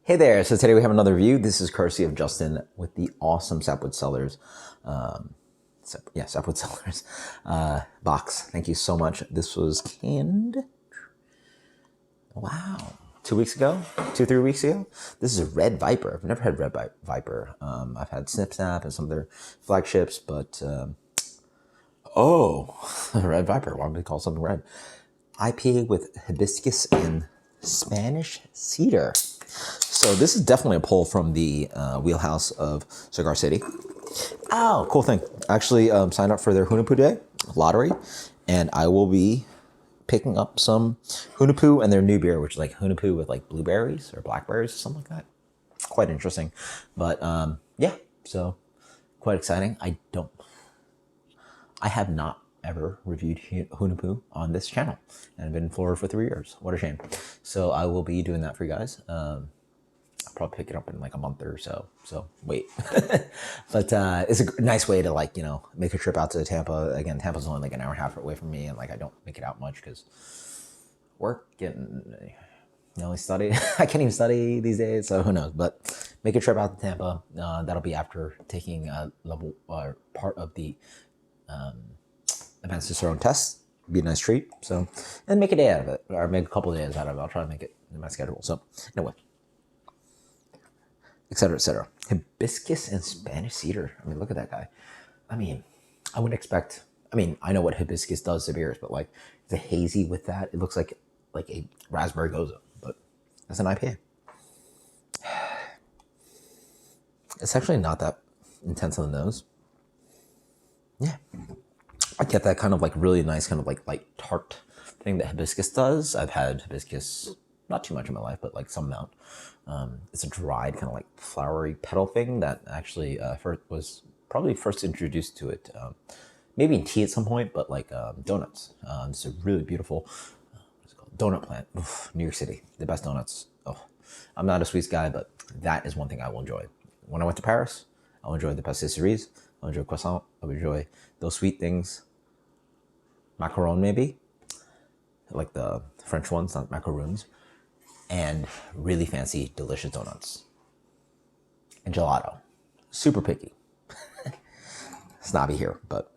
Hey there, so today we have another review. This is courtesy of Justin with the awesome Sapwood Cellars, Sapwood Cellars box. Thank you so much. This was canned, wow, 2 weeks ago, 3 weeks ago. This is a Red Viper. I've never had Red Viper. I've had Snip Snap and some of their flagships, but Red Viper, why would they call something red? IPA with Hibiscus and Spanish Cedar. So this is definitely a pull from the wheelhouse of Cigar City. Oh, cool thing. Actually signed up for their Hunapoo Day lottery, and I will be picking up some Hunapoo and their new beer, which is like Hunapoo with like blueberries or blackberries or something like that. Quite interesting. But yeah, so quite exciting. I have not ever reviewed Hunapoo on this channel, and I've been in Florida for 3 years. What a shame. So I will be doing that for you guys. I'll probably pick it up in like a month or so. So wait, but it's a nice way to like, make a trip out to Tampa. Again, Tampa's only like an hour and a half away from me, and like I don't make it out much because work and only study. I can't even study these days, so who knows? But make a trip out to Tampa. That'll be after taking a level part of the advanced testosterone test. Be a nice treat. So, and make a day out of it, or make a couple of days out of it. I'll try to make it in my schedule. So, anyway, etc., etc. Hibiscus and Spanish Cedar. I mean, look at that guy. I mean, I wouldn't expect. I mean, I know what hibiscus does to beers, but like the hazy with that, it looks like a raspberry goza, but that's an IPA. It's actually not that intense on the nose. Yeah. I get that kind of like really nice kind of like light tart thing that hibiscus does. I've had hibiscus, not too much in my life, but like some amount. It's a dried kind of like flowery petal thing that actually was probably first introduced to it, maybe in tea at some point, but like donuts. It's a really beautiful what's it called? Donut plant. Oof, New York City, the best donuts. Oh, I'm not a sweets guy, but that is one thing I will enjoy. When I went to Paris, I'll enjoy the pastisseries. I'll enjoy croissant. I'll enjoy those sweet things. Macaron, maybe. Like the French ones, not macaroons. And really fancy, delicious donuts. And gelato. Super picky. Snobby here, but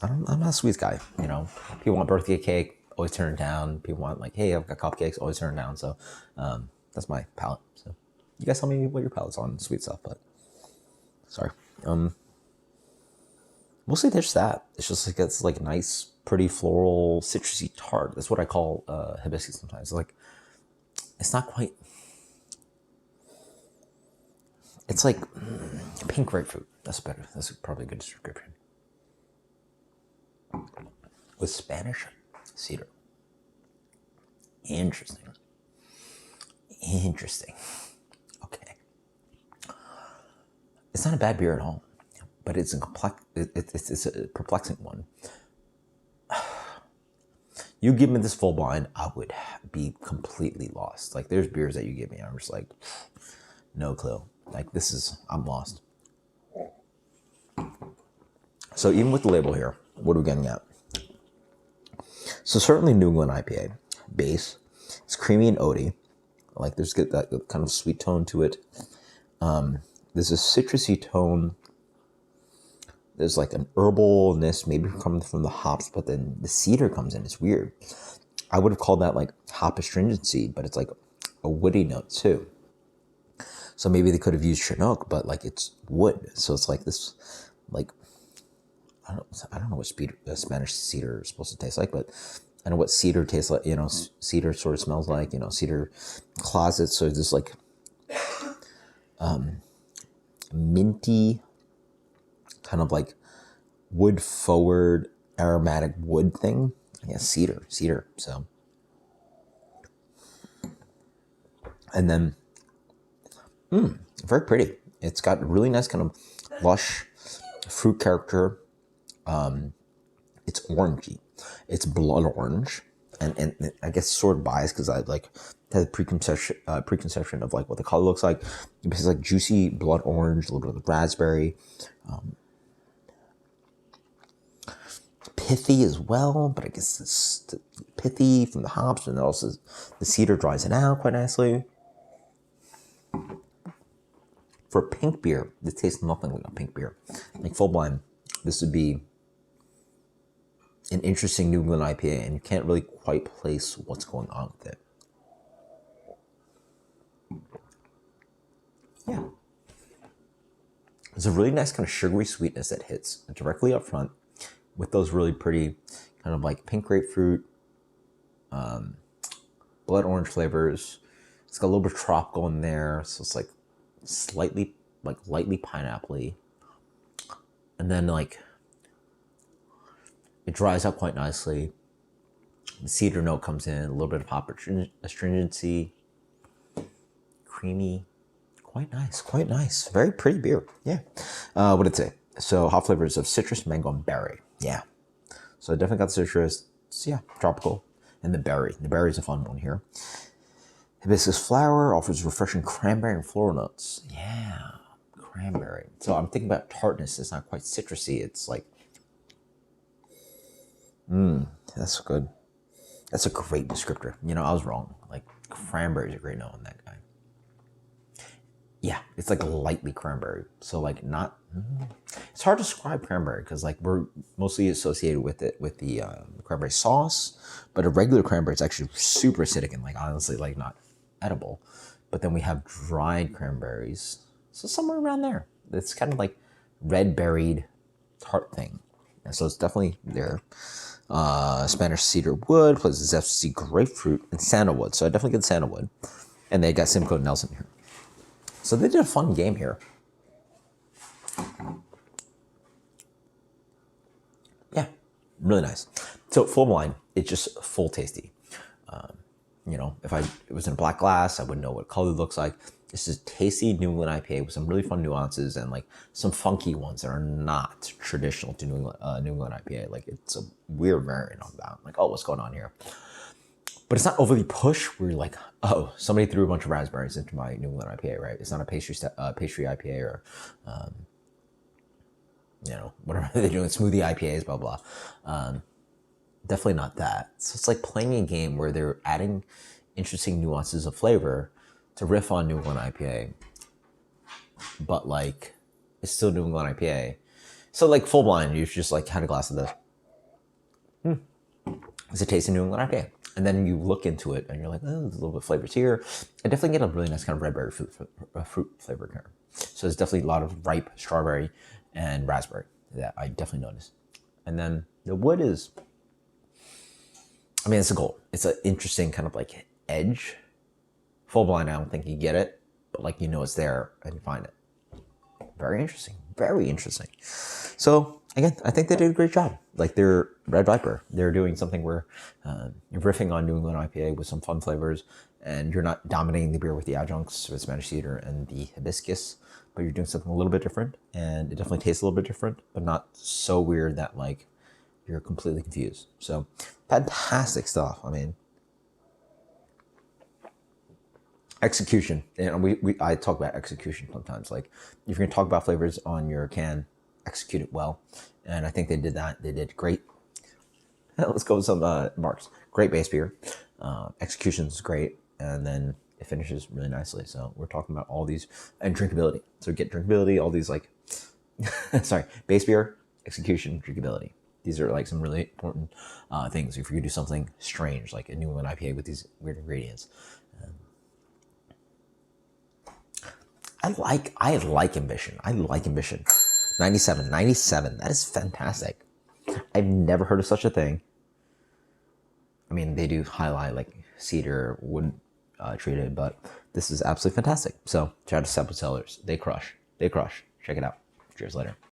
I'm not a sweets guy. People want birthday cake, always turn it down. People want like, hey, I've got cupcakes, always turn it down. So that's my palate. So you guys tell me what your palate's on sweet stuff, but sorry. Mostly there's that. It's just like it's like nice, pretty floral, citrusy tart. That's what I call hibiscus sometimes. Like it's not quite. It's like pink grapefruit. That's better. That's probably a good description. With Spanish cedar. Interesting. Okay. It's not a bad beer at all, but it's it's a perplexing one. You give me this full blind, I would be completely lost. Like there's beers that you give me, I'm just like, no clue. Like I'm lost. So even with the label here, what are we getting at? So certainly New England IPA base. It's creamy and oaty. Like there's that kind of sweet tone to it. There's a citrusy tone. There's like an herbalness, maybe coming from the hops, but then the cedar comes in. It's weird. I would have called that like hop astringency, but it's like a woody note too. So maybe they could have used Chinook, but like it's wood. So it's like this, like, I don't know what Spanish cedar is supposed to taste like, but I know what cedar tastes like. Cedar sort of smells like, cedar closets. So there's like minty, kind of like wood forward aromatic wood thing. Yeah, cedar. So, and then, very pretty. It's got really nice kind of lush fruit character. It's orangey. It's blood orange, and I guess sort of biased because I like had a preconception of like what the color looks like. It's like juicy blood orange, a little bit of raspberry. Pithy as well, but I guess it's pithy from the hops, and also the cedar dries it out quite nicely. For a pink beer, this tastes nothing like a pink beer. Like full blind, this would be an interesting New England IPA, and you can't really quite place what's going on with it. Yeah. There's a really nice kind of sugary sweetness that hits directly up front with those really pretty kind of like pink grapefruit, blood orange flavors. It's got a little bit of tropical in there, so it's like slightly, like lightly pineapple-y. And then like it dries out quite nicely. The cedar note comes in, a little bit of hop astringency, creamy. Quite nice. Very pretty beer. Yeah. What did it say? So hop flavors of citrus, mango, and berry. Yeah. So definitely got the citrus. So yeah, tropical. And the berry. The berry is a fun one here. Hibiscus flower offers refreshing cranberry and floral notes. Yeah. Cranberry. So I'm thinking about tartness. It's not quite citrusy. It's like, that's good. That's a great descriptor. You know, I was wrong. Like cranberry is a great note on that guy. Yeah, it's like lightly cranberry. So like not, it's hard to describe cranberry because like we're mostly associated with it with the cranberry sauce, but a regular cranberry is actually super acidic and like honestly like not edible. But then we have dried cranberries. So somewhere around there. It's kind of like red berried tart thing. And so it's definitely there. Spanish cedar wood plus zesty grapefruit and sandalwood. So I definitely get sandalwood. And they got Simcoe and Nelson here. So they did a fun game here. Yeah, really nice. So full blind, it's just full tasty. You know, if it was in a black glass, I wouldn't know what color it looks like. This is tasty New England IPA with some really fun nuances and like some funky ones that are not traditional to New England IPA. Like it's a weird variant of that. Like, oh, what's going on here? But it's not overly push where you're like, oh, somebody threw a bunch of raspberries into my New England IPA, right? It's not a pastry IPA or, you know, whatever they're doing, smoothie IPAs, blah, blah. Definitely not that. So it's like playing a game where they're adding interesting nuances of flavor to riff on New England IPA, but like it's still New England IPA. So like full blind, you just like had a glass of this. It's a taste of New England IPA. And then you look into it and you're like, oh, there's a little bit of flavors here. I definitely get a really nice kind of red berry fruit flavor here. So there's definitely a lot of ripe strawberry and raspberry that I definitely noticed. And then the wood is, I mean, it's a goal. It's an interesting kind of like edge. Full blind, I don't think you get it, but like you know it's there and you find it. Very interesting. Very interesting. So again, I think they did a great job. Like they're Red Viper. They're doing something where you're riffing on New England IPA with some fun flavors, and you're not dominating the beer with the adjuncts, with Spanish cedar and the hibiscus, but you're doing something a little bit different, and it definitely tastes a little bit different, but not so weird that like you're completely confused. So fantastic stuff. I mean, execution. And I talk about execution sometimes. Like if you're gonna talk about flavors on your can, execute it well. And I think they did that. They did great. Let's go with some marks. Great base beer. Execution's great. And then it finishes really nicely. So we're talking about all these, and drinkability. So get drinkability, all these like, sorry, base beer, execution, drinkability. These are like some really important things if you do something strange, like a New England IPA with these weird ingredients. I like ambition. I like ambition. 97. That is fantastic. I've never heard of such a thing. I mean, they do highlight like cedar, wood treated, but this is absolutely fantastic. So, shout out to Sapwood Cellars. They crush. Check it out. Cheers later.